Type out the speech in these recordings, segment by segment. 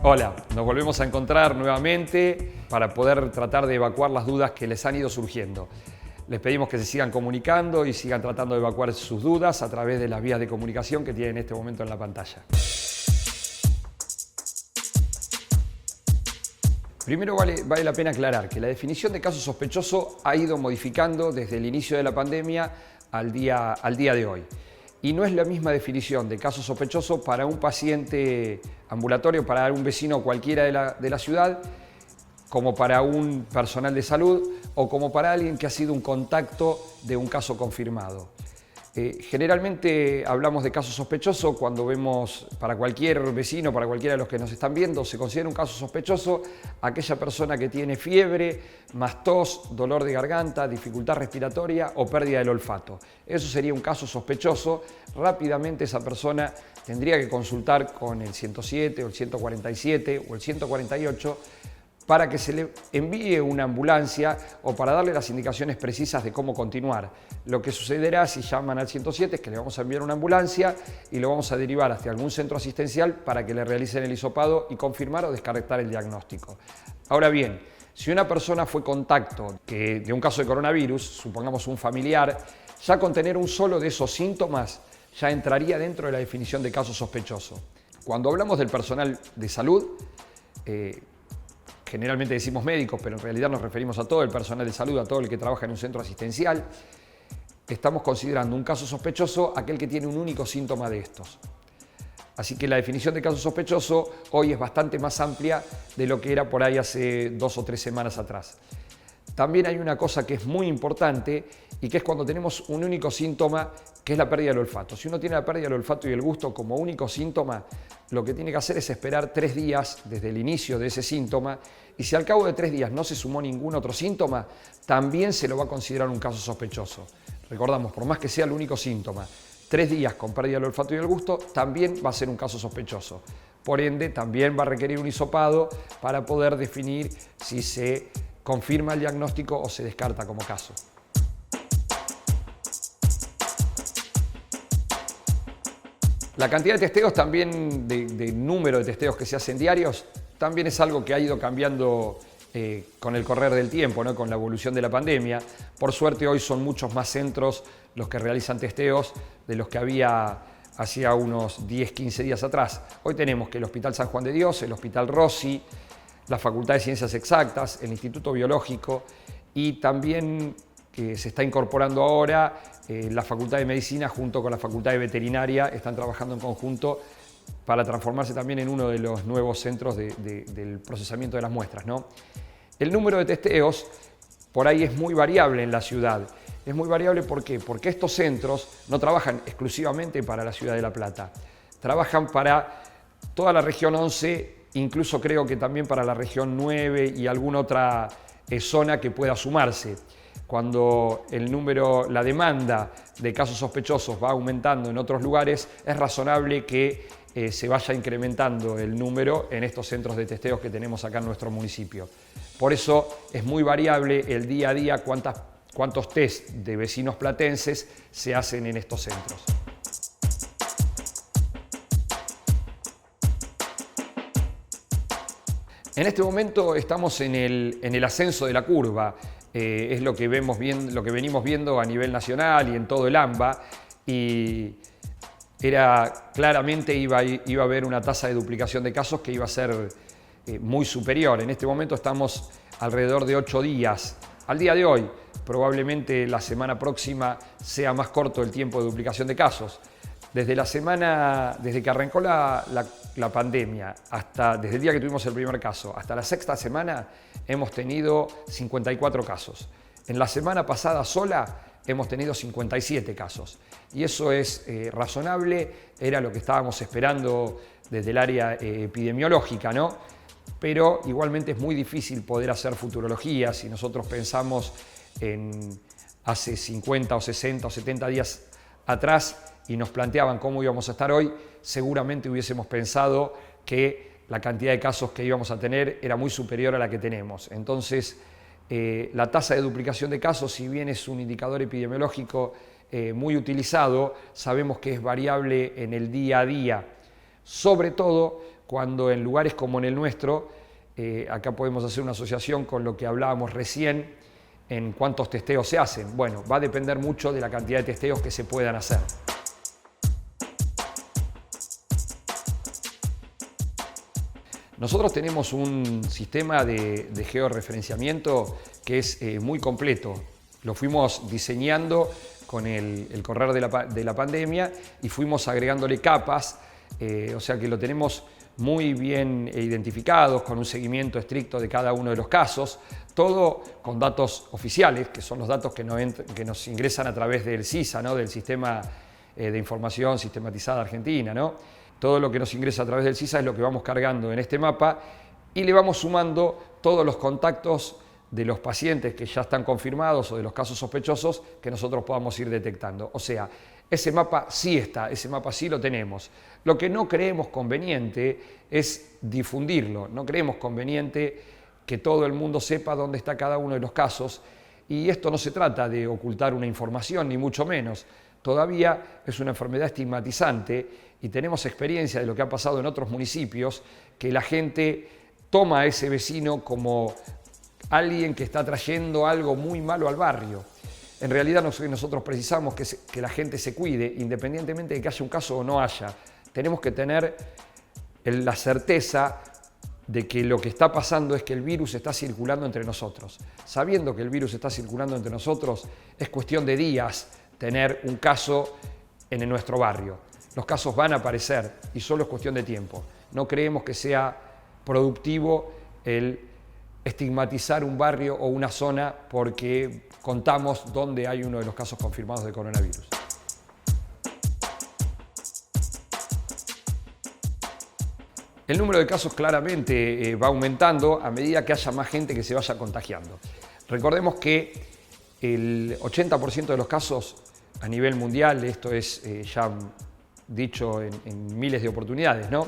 Hola, nos volvemos a encontrar nuevamente para poder tratar de evacuar las dudas que les han ido surgiendo. Les pedimos que se sigan comunicando y sigan tratando de evacuar sus dudas a través de las vías de comunicación que tienen en este momento en la pantalla. Primero vale la pena aclarar que la definición de caso sospechoso ha ido modificando desde el inicio de la pandemia al día de hoy. Y no es la misma definición de caso sospechoso para un paciente ambulatorio, para un vecino cualquiera de la ciudad, como para un personal de salud o como para alguien que ha sido un contacto de un caso confirmado. Generalmente hablamos de caso sospechoso cuando vemos para cualquier vecino, para cualquiera de los que nos están viendo, se considera un caso sospechoso aquella persona que tiene fiebre, más tos, dolor de garganta, dificultad respiratoria o pérdida del olfato. Eso sería un caso sospechoso. Rápidamente esa persona tendría que consultar con el 107 o el 147 o el 148 para que se le envíe una ambulancia o para darle las indicaciones precisas de cómo continuar. Lo que sucederá si llaman al 107 es que le vamos a enviar una ambulancia y lo vamos a derivar hacia algún centro asistencial para que le realicen el hisopado y confirmar o descartar el diagnóstico. Ahora bien, si una persona fue contacto de un caso de coronavirus, supongamos un familiar, ya con tener un solo de esos síntomas ya entraría dentro de la definición de caso sospechoso. Cuando hablamos del personal de salud, generalmente decimos médicos, pero en realidad nos referimos a todo el personal de salud, a todo el que trabaja en un centro asistencial. Estamos considerando un caso sospechoso aquel que tiene un único síntoma de estos. Así que la definición de caso sospechoso hoy es bastante más amplia de lo que era por ahí hace 2 o 3 semanas atrás. También hay una cosa que es muy importante y que es cuando tenemos un único síntoma, que es la pérdida del olfato. Si uno tiene la pérdida del olfato y el gusto como único síntoma, lo que tiene que hacer es esperar 3 días desde el inicio de ese síntoma y si al cabo de 3 días no se sumó ningún otro síntoma, también se lo va a considerar un caso sospechoso. Recordamos, por más que sea el único síntoma, 3 días con pérdida del olfato y el gusto, también va a ser un caso sospechoso. Por ende, también va a requerir un hisopado para poder definir si se confirma el diagnóstico o se descarta como caso. La cantidad de testeos también, de número de testeos que se hacen diarios, también es algo que ha ido cambiando con el correr del tiempo, ¿no? Con la evolución de la pandemia. Por suerte hoy son muchos más centros los que realizan testeos de los que había hacía unos 10, 15 días atrás. Hoy tenemos que el Hospital San Juan de Dios, el Hospital Rossi, la Facultad de Ciencias Exactas, el Instituto Biológico y también que se está incorporando ahora la Facultad de Medicina junto con la Facultad de Veterinaria, están trabajando en conjunto para transformarse también en uno de los nuevos centros del procesamiento de las muestras, ¿no? El número de testeos por ahí es muy variable en la ciudad. Es muy variable ¿por qué? Porque estos centros no trabajan exclusivamente para la ciudad de La Plata, trabajan para toda la región 11, incluso creo que también para la región 9 y alguna otra zona que pueda sumarse. Cuando la demanda de casos sospechosos va aumentando en otros lugares, es razonable que se vaya incrementando el número en estos centros de testeos que tenemos acá en nuestro municipio. Por eso es muy variable el día a día cuántos test de vecinos platenses se hacen en estos centros. En este momento estamos en el ascenso de la curva, es lo que venimos viendo a nivel nacional y en todo el AMBA, y claramente iba a haber una tasa de duplicación de casos que iba a ser muy superior. En este momento estamos alrededor de 8 días. Al día de hoy, probablemente la semana próxima sea más corto el tiempo de duplicación de casos. Desde que arrancó la pandemia, desde el día que tuvimos el primer caso, hasta la 6ª semana, hemos tenido 54 casos. En la semana pasada sola hemos tenido 57 casos. Y eso es razonable, era lo que estábamos esperando desde el área epidemiológica, ¿no? Pero igualmente es muy difícil poder hacer futurología. Si nosotros pensamos en hace 50 o 60 o 70 días atrás y nos planteaban cómo íbamos a estar hoy, seguramente hubiésemos pensado que la cantidad de casos que íbamos a tener era muy superior a la que tenemos. Entonces, la tasa de duplicación de casos, si bien es un indicador epidemiológico muy utilizado, sabemos que es variable en el día a día, sobre todo cuando en lugares como en el nuestro, acá podemos hacer una asociación con lo que hablábamos recién en cuántos testeos se hacen. Bueno, va a depender mucho de la cantidad de testeos que se puedan hacer. Nosotros tenemos un sistema de georreferenciamiento que es muy completo. Lo fuimos diseñando con el correr de la pandemia y fuimos agregándole capas, o sea que lo tenemos muy bien identificados, con un seguimiento estricto de cada uno de los casos, todo con datos oficiales, que son los datos que nos ingresan a través del SISA, ¿no? Del Sistema de Información Sistematizada Argentina, ¿no? Todo lo que nos ingresa a través del SISA es lo que vamos cargando en este mapa y le vamos sumando todos los contactos de los pacientes que ya están confirmados o de los casos sospechosos que nosotros podamos ir detectando. O sea, ese mapa sí está, ese mapa sí lo tenemos. Lo que no creemos conveniente es difundirlo, no creemos conveniente que todo el mundo sepa dónde está cada uno de los casos y esto no se trata de ocultar una información, ni mucho menos. Todavía es una enfermedad estigmatizante y tenemos experiencia de lo que ha pasado en otros municipios, que la gente toma a ese vecino como alguien que está trayendo algo muy malo al barrio. En realidad nosotros precisamos que la gente se cuide, independientemente de que haya un caso o no haya. Tenemos que tener la certeza de que lo que está pasando es que el virus está circulando entre nosotros. Sabiendo que el virus está circulando entre nosotros, es cuestión de días tener un caso en nuestro barrio. Los casos van a aparecer y solo es cuestión de tiempo. No creemos que sea productivo el estigmatizar un barrio o una zona porque contamos dónde hay uno de los casos confirmados de coronavirus. El número de casos claramente va aumentando a medida que haya más gente que se vaya contagiando. Recordemos que el 80% de los casos a nivel mundial, esto es ya dicho en miles de oportunidades, ¿no?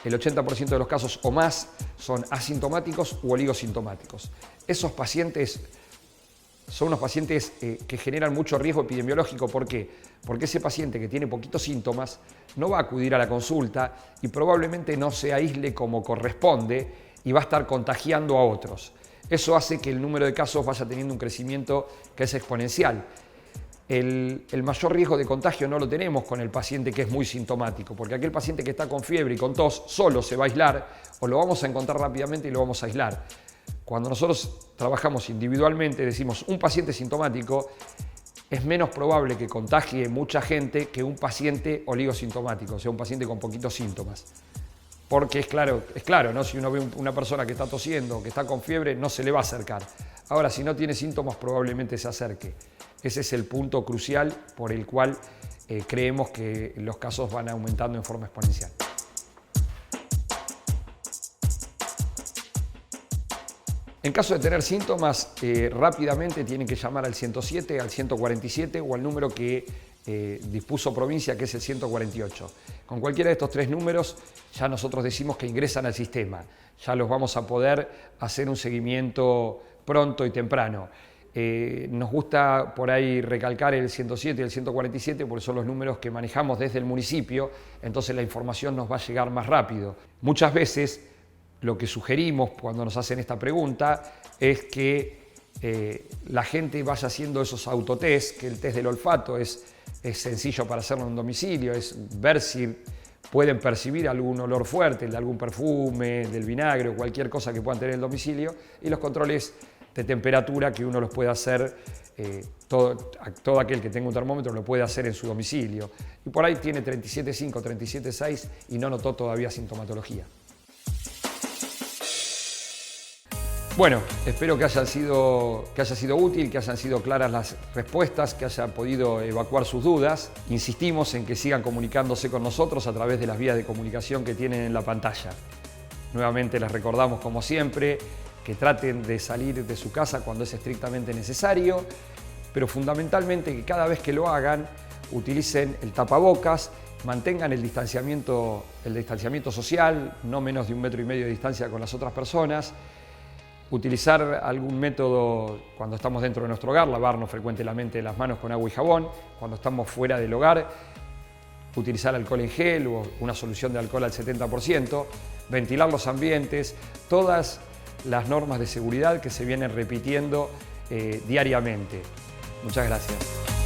El 80% de los casos o más son asintomáticos u oligosintomáticos. Esos pacientes son unos pacientes que generan mucho riesgo epidemiológico. ¿Por qué? Porque ese paciente que tiene poquitos síntomas no va a acudir a la consulta y probablemente no se aísle como corresponde y va a estar contagiando a otros. Eso hace que el número de casos vaya teniendo un crecimiento que es exponencial. El mayor riesgo de contagio no lo tenemos con el paciente que es muy sintomático, porque aquel paciente que está con fiebre y con tos solo se va a aislar o lo vamos a encontrar rápidamente y lo vamos a aislar. Cuando nosotros trabajamos individualmente, decimos un paciente sintomático es menos probable que contagie mucha gente que un paciente oligosintomático, o sea, un paciente con poquitos síntomas. Porque es claro, ¿no? Si uno ve una persona que está tosiendo, que está con fiebre, no se le va a acercar. Ahora, si no tiene síntomas, probablemente se acerque. Ese es el punto crucial por el cual creemos que los casos van aumentando en forma exponencial. En caso de tener síntomas, rápidamente tienen que llamar al 107, al 147 o al número que dispuso provincia, que es el 148. Con cualquiera de estos tres números ya nosotros decimos que ingresan al sistema. Ya los vamos a poder hacer un seguimiento pronto y temprano. Nos gusta por ahí recalcar el 107 y el 147 porque son los números que manejamos desde el municipio, entonces la información nos va a llegar más rápido. Muchas veces lo que sugerimos cuando nos hacen esta pregunta es que la gente vaya haciendo esos autotest, que el test del olfato es sencillo para hacerlo en un domicilio, es ver si pueden percibir algún olor fuerte, de algún perfume, del vinagre o cualquier cosa que puedan tener en el domicilio, y los controles de temperatura que uno los puede hacer, todo aquel que tenga un termómetro lo puede hacer en su domicilio. Y por ahí tiene 37,5, 37,6 y no notó todavía sintomatología. Bueno, espero que haya sido útil, que hayan sido claras las respuestas, que haya podido evacuar sus dudas. Insistimos en que sigan comunicándose con nosotros a través de las vías de comunicación que tienen en la pantalla. Nuevamente les recordamos, como siempre, que traten de salir de su casa cuando es estrictamente necesario, pero fundamentalmente que cada vez que lo hagan utilicen el tapabocas, mantengan el distanciamiento social, no menos de 1,5 metros de distancia con las otras personas, utilizar algún método cuando estamos dentro de nuestro hogar, lavarnos frecuentemente las manos con agua y jabón, cuando estamos fuera del hogar, utilizar alcohol en gel o una solución de alcohol al 70%, ventilar los ambientes, todas las normas de seguridad que se vienen repitiendo diariamente. Muchas gracias.